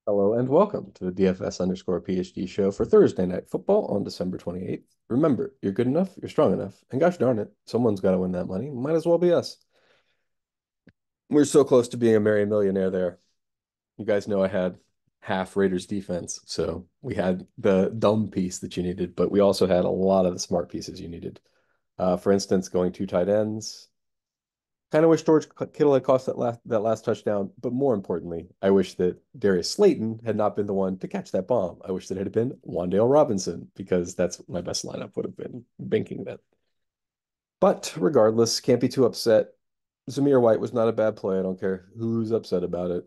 Hello and welcome to the DFS_PhD show for Thursday Night Football on December 28th. Remember, you're good enough, you're strong enough, and gosh darn it, someone's got to win that money. Might as well be us. We're so close to being a merry millionaire there. You guys know I had half Raiders defense, so we had the dumb piece that you needed, but we also had a lot of the smart pieces you needed. For instance, going two tight ends. Kind of wish George Kittle had cost that last touchdown, but more importantly, I wish that Darius Slayton had not been the one to catch that bomb. I wish that it had been Wan'Dale Robinson because that's my best lineup would have been banking that. But regardless, can't be too upset. Zamir White was not a bad play. I don't care who's upset about it.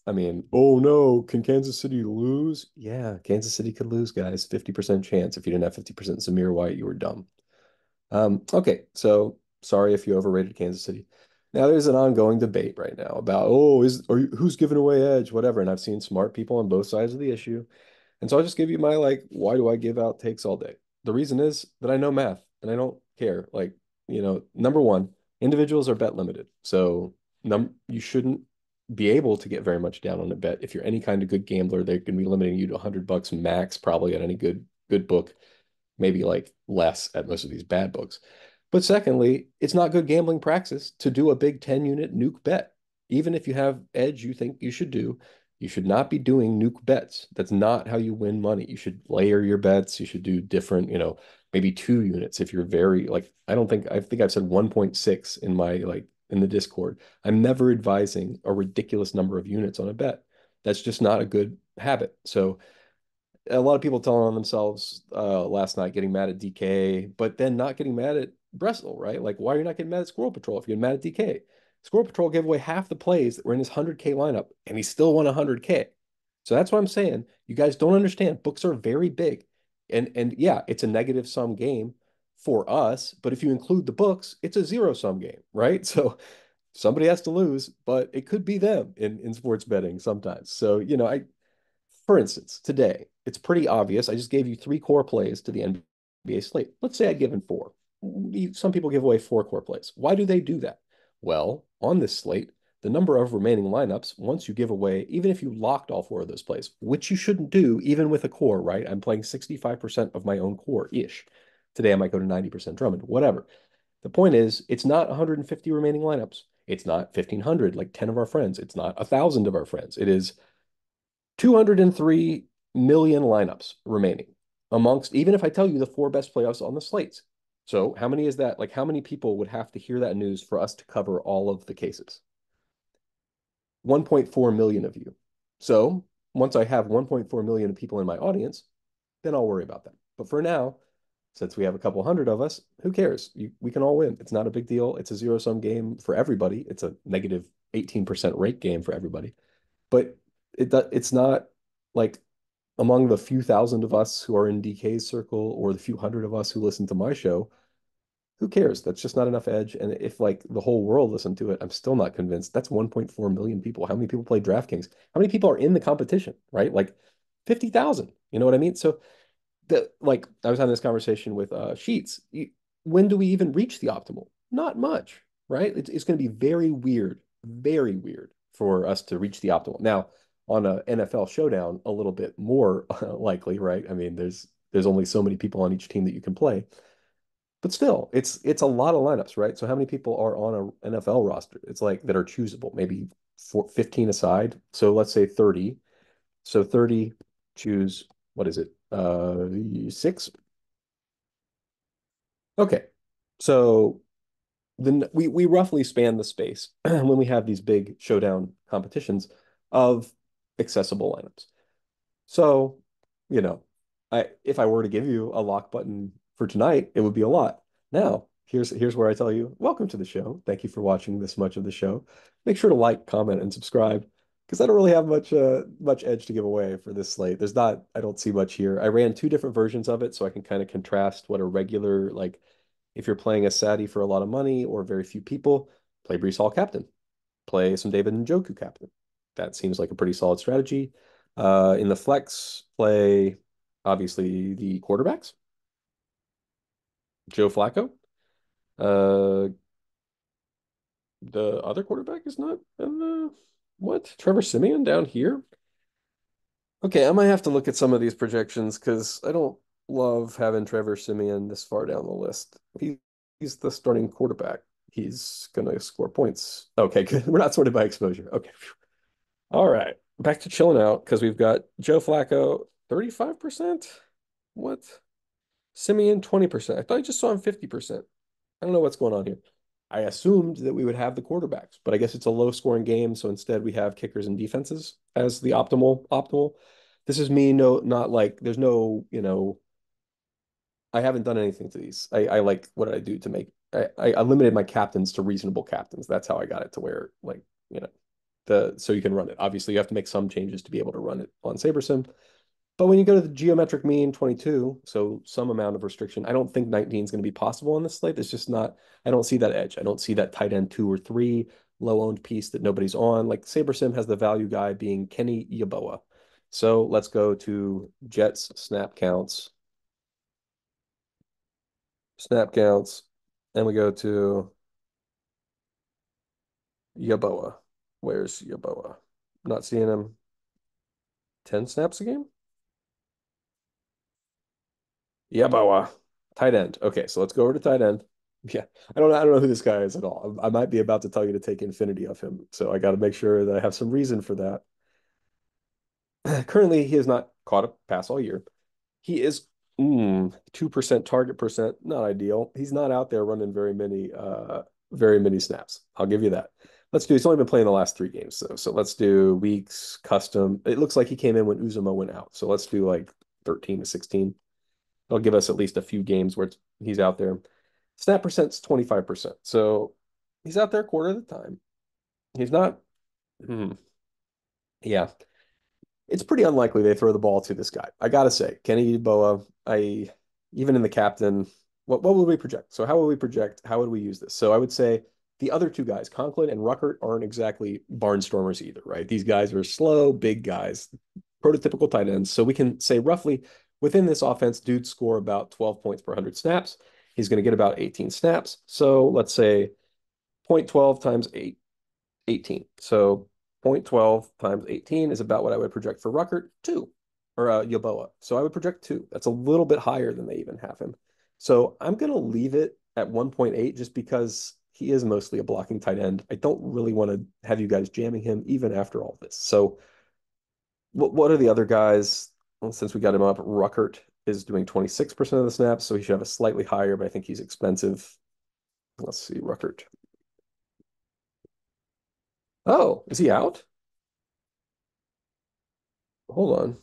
I mean, oh no, can Kansas City lose? Yeah, Kansas City could lose, guys. 50% chance. If you didn't have 50% Zamir White, you were dumb. Okay, so sorry if you overrated Kansas City. Now there's an ongoing debate right now about, who's giving away edge, whatever. And I've seen smart people on both sides of the issue. And so I'll just give you my like, why do I give out takes all day? The reason is that I know math and I don't care. Like, number one, individuals are bet limited. So num you shouldn't be able to get very much down on a bet. If you're any kind of good gambler, they're going to be limiting you to $100 max, probably at any good book, maybe like less at most of these bad books. But secondly, it's not good gambling practice to do a big 10 unit nuke bet. Even if you have edge you think you should do, you should not be doing nuke bets. That's not how you win money. You should layer your bets. You should do different, maybe 2 units if you're very like I think I've said 1.6 in my like in the Discord. I'm never advising a ridiculous number of units on a bet. That's just not a good habit. So a lot of people telling on themselves last night, getting mad at DK, but then not getting mad at Brestel, right? Like, why are you not getting mad at Squirrel Patrol if you're getting mad at DK? Squirrel Patrol gave away half the plays that were in his 100K lineup, and he still won 100K. So that's what I'm saying. You guys don't understand. Books are very big. And yeah, it's a negative sum game for us, but if you include the books, it's a zero sum game, right? So somebody has to lose, but it could be them in sports betting sometimes. So, for instance, today, it's pretty obvious. I just gave you three core plays to the NBA slate. Let's say I'd given four. Some people give away four core plays. Why do they do that? Well, on this slate, the number of remaining lineups, once you give away, even if you locked all four of those plays, which you shouldn't do even with a core, right? I'm playing 65% of my own core-ish. Today I might go to 90% Drummond, whatever. The point is, it's not 150 remaining lineups. It's not 1,500 like 10 of our friends. It's not 1,000 of our friends. It is 203 million lineups remaining amongst, even if I tell you the four best playoffs on the slates. So how many is that? Like how many people would have to hear that news for us to cover all of the cases? 1.4 million of you. So once I have 1.4 million people in my audience, then I'll worry about them. But for now, since we have a couple hundred of us, who cares? We can all win. It's not a big deal. It's a zero sum game for everybody. It's a negative 18% rate game for everybody. But it's not like among the few thousand of us who are in DK's circle or the few hundred of us who listen to my show, who cares? That's just not enough edge. And if like the whole world listened to it, I'm still not convinced. That's 1.4 million people. How many people play DraftKings? How many people are in the competition, right? Like 50,000. You know what I mean? So like I was having this conversation with Sheets. When do we even reach the optimal? Not much, right? It's going to be very weird for us to reach the optimal. Now, on a NFL showdown, a little bit more likely, right? I mean, there's only so many people on each team that you can play, but still, it's a lot of lineups, right? So how many people are on a NFL roster? It's like that are choosable, maybe 15 aside. So let's say 30. So 30 choose what is it? Six. Okay. So then we roughly span the space when we have these big showdown competitions of accessible lineups. So, you know, I if I were to give you a lock button for tonight, it would be a lot. Now, here's where I tell you, welcome to the show. Thank you for watching this much of the show. Make sure to like, comment, and subscribe because I don't really have much edge to give away for this slate. I don't see much here. I ran two different versions of it so I can kind of contrast what a regular like if you're playing a Sadie for a lot of money or very few people, play Breece Hall captain, play some David Njoku captain. That seems like a pretty solid strategy. In the flex, play obviously the quarterbacks, Joe Flacco. Uh, the other quarterback is not in the what? Trevor Simeon down here. Okay, I might have to look at some of these projections because I don't love having Trevor Siemian this far down the list. He's the starting quarterback. He's gonna score points. Okay, good. We're not sorted by exposure. Okay. All right. Back to chilling out because we've got Joe Flacco, 35%. What? Simeon, 20%. I thought I just saw him 50%. I don't know what's going on here. I assumed that we would have the quarterbacks, but I guess it's a low scoring game, so instead we have kickers and defenses as the optimal. This is me, no, not like there's no, I haven't done anything to these. I like what did I do to make I limited my captains to reasonable captains. That's how I got it to where like, you know, the so you can run it. Obviously, you have to make some changes to be able to run it on SaberSim. But when you go to the geometric mean 22, so some amount of restriction, I don't think 19 is going to be possible on this slate. It's just not, I don't see that edge. I don't see that tight end two or three low owned piece that nobody's on. Like SaberSim has the value guy being Kenny Yaboa. So let's go to Jets snap counts, and we go to Yaboa. Where's Yaboa? Not seeing him. 10 snaps a game? Yaboa. Tight end. Okay, so let's go over to tight end. Yeah, I don't know who this guy is at all. I might be about to tell you to take infinity of him, so I got to make sure that I have some reason for that. Currently, he has not caught a pass all year. He is 2% target percent, not ideal. He's not out there running very many snaps. I'll give you that. He's only been playing the last three games, so let's do weeks, custom. It looks like he came in when Uzuma went out. So let's do like 13 to 16. It'll give us at least a few games where he's out there. Snap percent's 25%. So he's out there a quarter of the time. He's not, hmm, yeah. It's pretty unlikely they throw the ball to this guy. I gotta say, Kenny Boa, even in the captain, what would we project? So how would we project? How would we use this? So I would say the other two guys, Conklin and Ruckert, aren't exactly barnstormers either, right? These guys are slow, big guys, prototypical tight ends. So we can say roughly within this offense, dudes score about 12 points per 100 snaps. He's going to get about 18 snaps. So let's say 0.12 times 8 18. So 0.12 times 18 is about what I would project for Ruckert, two, or Yaboa. So I would project two. That's a little bit higher than they even have him. So I'm going to leave it at 1.8 just because he is mostly a blocking tight end. I don't really want to have you guys jamming him even after all this. So what are the other guys? Well, since we got him up, Ruckert is doing 26% of the snaps, so he should have a slightly higher, but I think he's expensive. Let's see, Ruckert. Oh, is he out? Hold on.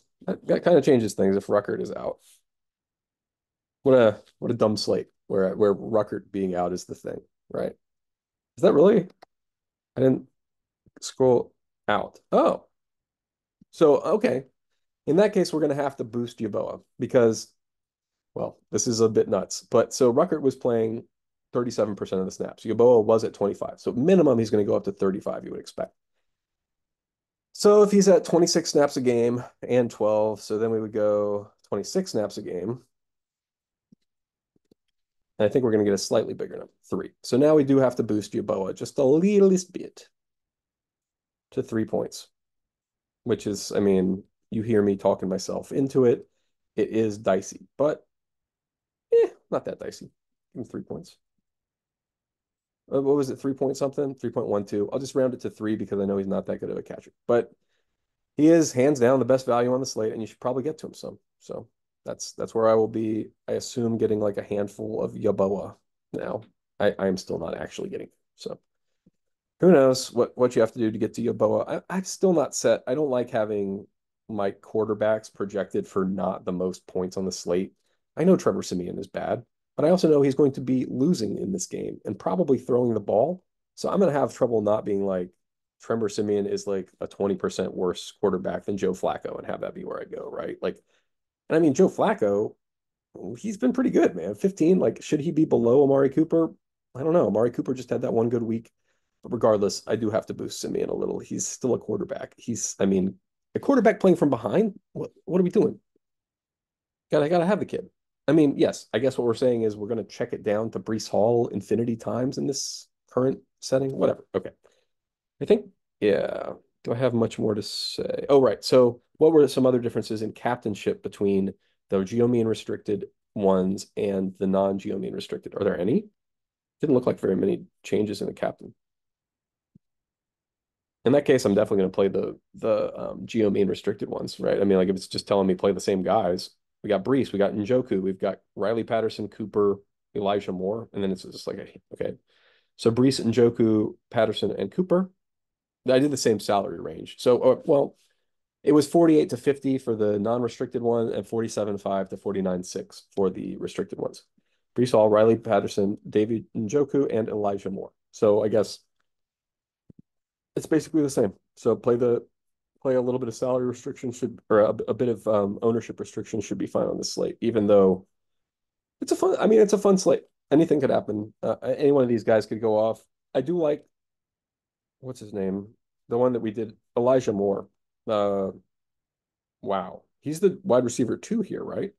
That kind of changes things if Ruckert is out. What a dumb slate where Ruckert being out is the thing, right? Is that really? I didn't scroll out. Oh, so okay. In that case, we're gonna have to boost Yaboa because, well, this is a bit nuts. But so Ruckert was playing 37% of the snaps. Yaboa was at 25. So minimum he's gonna go up to 35, you would expect. So if he's at 26 snaps a game and 12, so then we would go 26 snaps a game. And I think we're going to get a slightly bigger number, three. So now we do have to boost Yaboa just a littlest bit to 3 points, which is, I mean, you hear me talking myself into it. It is dicey, but not that dicey. Give him 3 points. What was it? 3 point something? 3.12. I'll just round it to three because I know he's not that good of a catcher. But he is hands down the best value on the slate, and you should probably get to him some. So that's where I will be. I assume getting like a handful of Yaboa now. I am still not actually getting so who knows what you have to do to get to Yaboa. I'm still not set. I don't like having my quarterbacks projected for not the most points on the slate. I know Trevor Siemian is bad, but I also know he's going to be losing in this game and probably throwing the ball. So I'm going to have trouble not being like Trevor Siemian is like a 20% worse quarterback than Joe Flacco and have that be where I go, right? Like, and I mean, Joe Flacco, he's been pretty good, man. 15, like, should he be below Amari Cooper? I don't know. Amari Cooper just had that one good week. But regardless, I do have to boost Simeon a little. He's still a quarterback. I mean, a quarterback playing from behind. What are we doing? Gotta have the kid. I mean, yes, I guess what we're saying is we're gonna check it down to Breece Hall infinity times in this current setting. Whatever. Okay. I think, yeah. Do I have much more to say? Oh, right. So what were some other differences in captainship between the GeoMean restricted ones and the non-GeoMean restricted? Are there any? Didn't look like very many changes in the captain. In that case, I'm definitely going to play the GeoMean restricted ones, right? I mean, like if it's just telling me play the same guys, we got Breece, we got Njoku, we've got Riley Patterson, Cooper, Elijah Moore, and then it's just like okay. So Breece, Njoku, Patterson, and Cooper. I did the same salary range. So well, it was 48 to 50 for the non-restricted one and 47.5 to 49.6 for the restricted ones. Breece Hall, Riley Patterson, David Njoku, and Elijah Moore. So I guess it's basically the same. So play a little bit of salary restriction should or a bit of ownership restriction should be fine on this slate, even though it's a fun. I mean, it's a fun slate. Anything could happen. Any one of these guys could go off. I do like what's his name, the one that we did, Elijah Moore. Uh, wow, he's the wide receiver two here, right?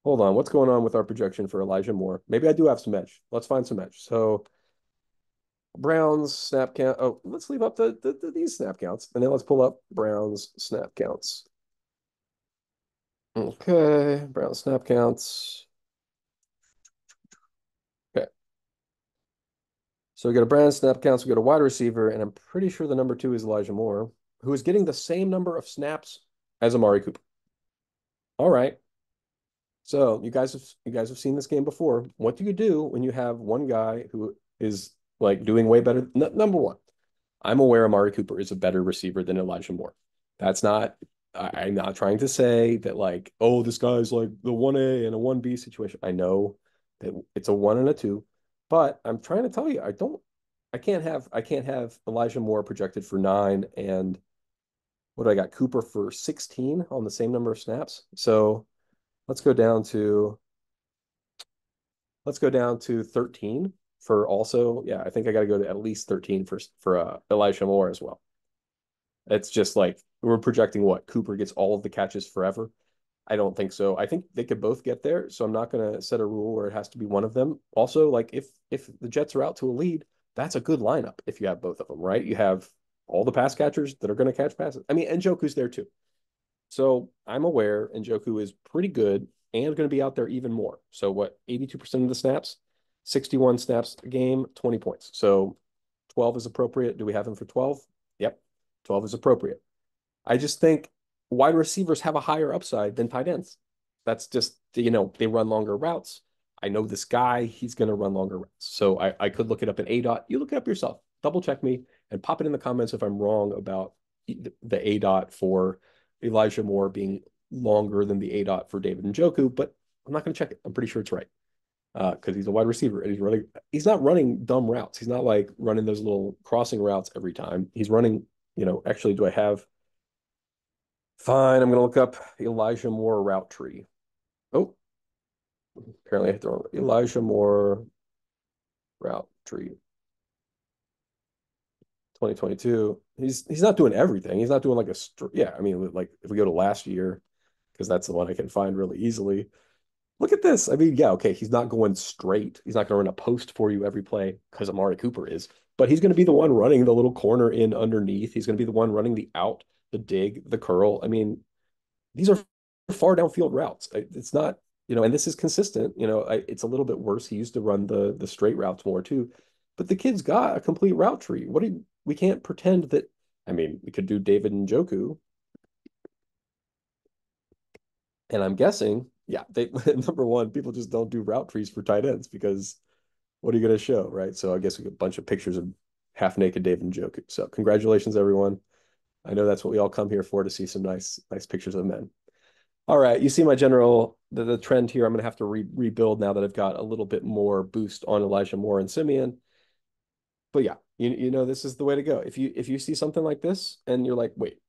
Hold on, what's going on with our projection for Elijah Moore? Maybe I do have some edge. Let's find some edge. So Browns snap count. Oh, let's leave up these snap counts, and then let's pull up Browns snap counts. Okay, Browns snap counts. Okay, so we got a Browns snap counts. We got a wide receiver, and I'm pretty sure the number two is Elijah Moore, who is getting the same number of snaps as Amari Cooper. All right. So you guys have seen this game before. What do you do when you have one guy who is like doing way better? Number one, I'm aware Amari Cooper is a better receiver than Elijah Moore. That's not, I'm not trying to say that like, oh, this guy's like the 1A and a 1B situation. I know that it's a one and a two, but I'm trying to tell you, I can't have Elijah Moore projected for 9 and what do I got? Cooper for 16 on the same number of snaps. So let's go down to let's go down to 13 for also. Yeah, I think I got to go to at least 13 for Elijah Moore as well. It's just like we're projecting what Cooper gets all of the catches forever. I don't think so. I think they could both get there, so I'm not going to set a rule where it has to be one of them. Also, like if the Jets are out to a lead, that's a good lineup if you have both of them, right? You have all the pass catchers that are going to catch passes. I mean, Njoku's there too. So I'm aware Njoku is pretty good and going to be out there even more. So what, 82% of the snaps, 61 snaps a game, 20 points. So 12 is appropriate. Do we have him for 12? Yep. 12 is appropriate. I just think wide receivers have a higher upside than tight ends. That's just, they run longer routes. I know this guy, he's going to run longer routes. So I could look it up in A dot. You look it up yourself. Double check me and pop it in the comments if I'm wrong about the A dot for Elijah Moore being longer than the A dot for David Njoku, but I'm not going to check it. I'm pretty sure it's right because he's a wide receiver and he's not running dumb routes. He's not like running those little crossing routes every time. He's running, actually, do I have? Fine, I'm going to look up Elijah Moore route tree. Oh, apparently I hit the wrong Elijah Moore route tree 2022. He's not doing everything. He's not doing like yeah, I mean like if we go to last year because that's the one I can find really easily. Look at this. I mean, yeah, okay, he's not going straight. He's not going to run a post for you every play because Amari Cooper is, but he's going to be the one running the little corner in underneath. He's going to be the one running the out, the dig, the curl. I mean, these are far downfield routes. It's not, and this is consistent. It's a little bit worse. He used to run the straight routes more too, but the kid's got a complete route tree. We can't pretend that. I mean, we could do David Njoku, and I'm guessing, yeah, they number one, people just don't do route trees for tight ends because what are you going to show, right? So I guess we get a bunch of pictures of half naked David Njoku. So congratulations, everyone. I know that's what we all come here for to see some nice pictures of men. All right, you see my general the trend here. I'm going to have to rebuild now that I've got a little bit more boost on Elijah Moore and Simeon. But yeah, this is the way to go. If you see something like this and you're like, wait,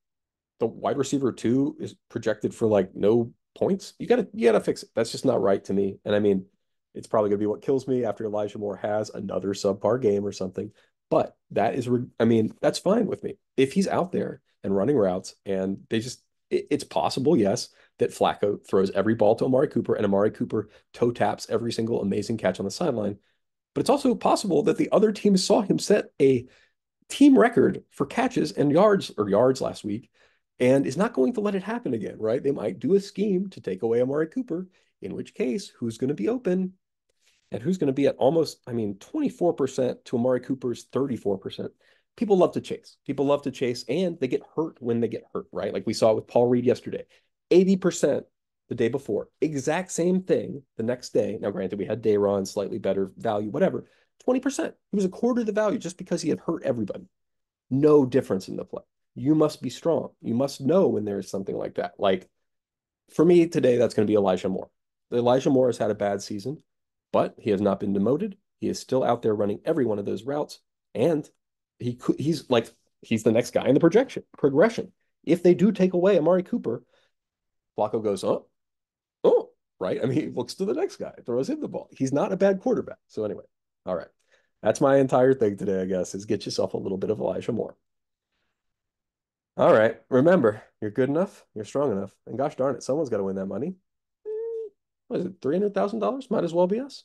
the wide receiver two is projected for like no points, you gotta fix it. That's just not right to me. And I mean, it's probably gonna be what kills me after Elijah Moore has another subpar game or something. But I mean, that's fine with me. If he's out there and running routes and it's possible, yes, that Flacco throws every ball to Amari Cooper and Amari Cooper toe taps every single amazing catch on the sideline. But it's also possible that the other team saw him set a team record for catches and yards last week. and is not going to let it happen again, right? They might do a scheme to take away Amari Cooper, in which case, who's going to be open? And who's going to be at almost, I mean, 24% to Amari Cooper's 34%. People love to chase. People love to chase, and they get hurt when they get hurt, right? Like we saw with Paul Reed yesterday. 80% the day before. Exact same thing the next day. Now, granted, we had Dayron, slightly better value, whatever. 20%. He was a quarter of the value just because he had hurt everybody. No difference in the play. You must be strong. You must know when there's something like that. Like for me today, that's going to be Elijah Moore. Elijah Moore has had a bad season, but he has not been demoted. He is still out there running every one of those routes, and he's the next guy in the progression. If they do take away Amari Cooper, Flacco goes, oh, right. I mean, he looks to the next guy, throws him the ball. He's not a bad quarterback. So anyway, all right. That's my entire thing today, I guess, is get yourself a little bit of Elijah Moore. All right. Remember, you're good enough, you're strong enough, and gosh darn it, someone's got to win that money. What is it, $300,000? Might as well be us.